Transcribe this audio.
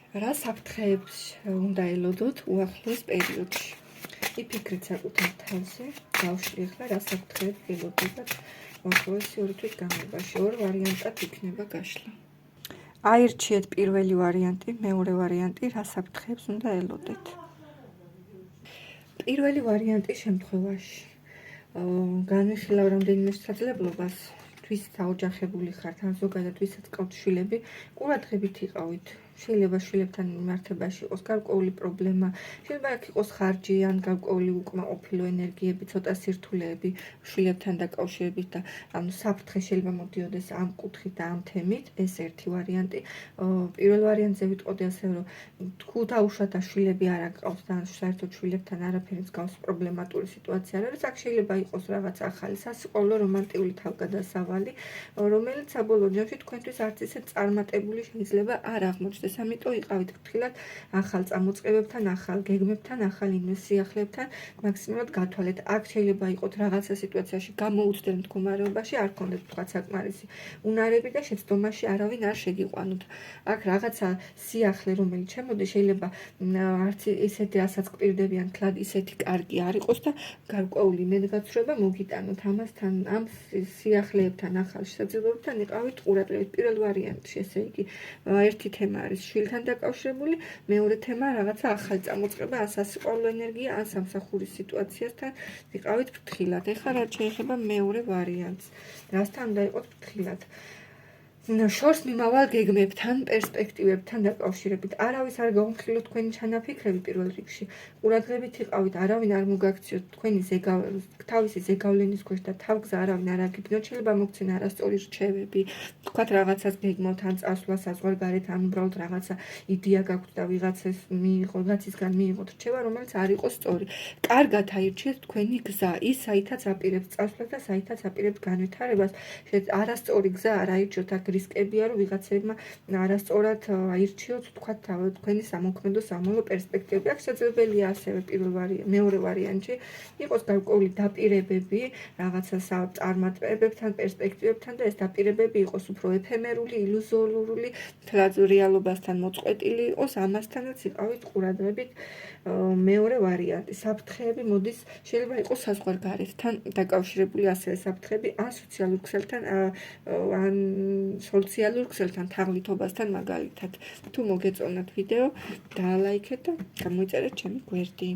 რა საფრთხეებს უნდა ელოდოთ უახლოეს პერიოდში? იფიქრეთ საკუთარ თავზე, ბავშვი ახლა რა საფრთხეებს ელოდებათ უახლოესი 2 თვის განმავლობაში. ორ ვარიანტად იქნება გაშლა. აირჩიეთ პირველი ვარიანტი, მეორე ვარიანტი, რა საფრთხეებს უნდა ელოდეთ. პირველი ვარიანტის შემთხვევაში განვიხილავ რამდენიმე შესაძლებლობას, ვისაც აოჯახებული ხართ, ან ზოგადად ვისაც ყავთ შვილები, ყურადღებით იყავით. შეიძლება შვილებთან მიმართებაში იყოს გარკვეული პრობლემა, შეიძლება აქ იყოს ხარჯი ან გარკვეული უკმაყოფილო ენერგიები, ცოტა სირთულეები შვილებთან დაკავშირებით და ანუ საფრთხე შეიძლება მოდიოდეს ამ კუთხით და ამ თემით, ეს ერთი ვარიანტი. პირველ ვარიანტზე ვიტყოდი ასე, რომ თუ დაუშვათ და შვილები არ აკყავს და საერთოდ შვილებთან არაფერი მსგავსი პრობლემატური სიტუაცია არ არის, აქ შეიძლება იყოს რაღაც ახალი სასიყვარულო რომანტიკული თავგადასავალი, რომელიც საბოლოო ჯამში თქვენთვის არც ისე წარმატებული შეიძლება არ აღმოჩნდეს. ამიტომ იყავით ფრთხილად ახალ წამოწყებებთან, ახალ გეგმებთან, ახალ სიახლებთან, მაქსიმალურად გათვალეთ. აქ შეიძლება იყოს რაღაცა სიტუაციაში გამოუცდელ მდგომარეობაში, არ გქონდეთ თქვა საკმარისი უნარები და შეცდომაში არავინ არ შეგიყვანოთ. აქ რაღაცა სიახლე, რომელიც შემოდის, შეიძლება არც ისეთი რასაც გვპირდებიან თლად ისეთი კარგი არ იყოს და გარკვეული მედგაცრუება მოგიტანოთ. ამასთან ამ სიახლეებთან, ახალ შესაძლებლობებთან იყავით ყურადღებით. პირველ ვარიანტში, ესე იგი, ერთი თემა არის შვილთან დაკავშირებული, მეორე თემა რაღაცა ახალი წამოწყება, ან სასიყვარულო ენერგია, ან სამსახურის სიტუაციასთან იყავით ფრთხილად. ეხლა რაც შეეხება მეორე ვარიანტს, რასთან უნდა იყოთ ფრთხილად? შორს მიმავალ გეგმებთან, პერსპექტივებთან დაკავშირებით. არავის არ გაუმხილოთ თქვენი ჩანაფიქრები პირველ რიგში. ყურადღებით იყავით, არავინ არ მოგაქციოთ თქვენი თავისი ზეგავლენის ქვეშ და თავგზა არავინ არ აგიბნოთ. შეიძლება მოგცენ არასწორი რჩევები, თქვათ რაღაცას გეგმავთ, ან წასვლა საზღვარგარეთ, ან უბრალოდ რაღაცა იდეა გაქვთ და ვიღაცისგან მიიღოთ რჩევა, რომელიც არ იყოს სწორი. კარგად აირჩიეთ თქვენი გზა, ის საითაც აპირებთ წასვლას და საითაც აპირებთ განვითარებას. არასწორი გზა არ აირჩიოთ, აქ რისკებია, რომ ვიღაცებმა არასწორად აირჩიოთ თქვენი სამოქმედო სამომავლო პერსპექტივები. აქ შესაძლებელია ასევე მეორე ვარიანტში იყოს გარკვეული დაპირებები რაღაცა წარმატებებთან, პერსპექტივებთან და ეს დაპირებები იყოს უფრო ეფემერული, ილუზორიული, თლად რეალობასთან მოწყვეტილი იყოს. ამასთანაც იყავით ყურადღებით. მეორე ვარიანტი, საფრთხეები მოდის, შეიძლება იყოს საზღვარგარეთთან დაკავშირებული ასევე საფრთხეები, ან სოციალურ ქსელთან, ან სოციალურ ქსელთან თაღლითობასთან მაგალითად. თუ მოგეწონათ ვიდეო, დაალაიქეთ და გამოიწერეთ ჩემი გვერდი.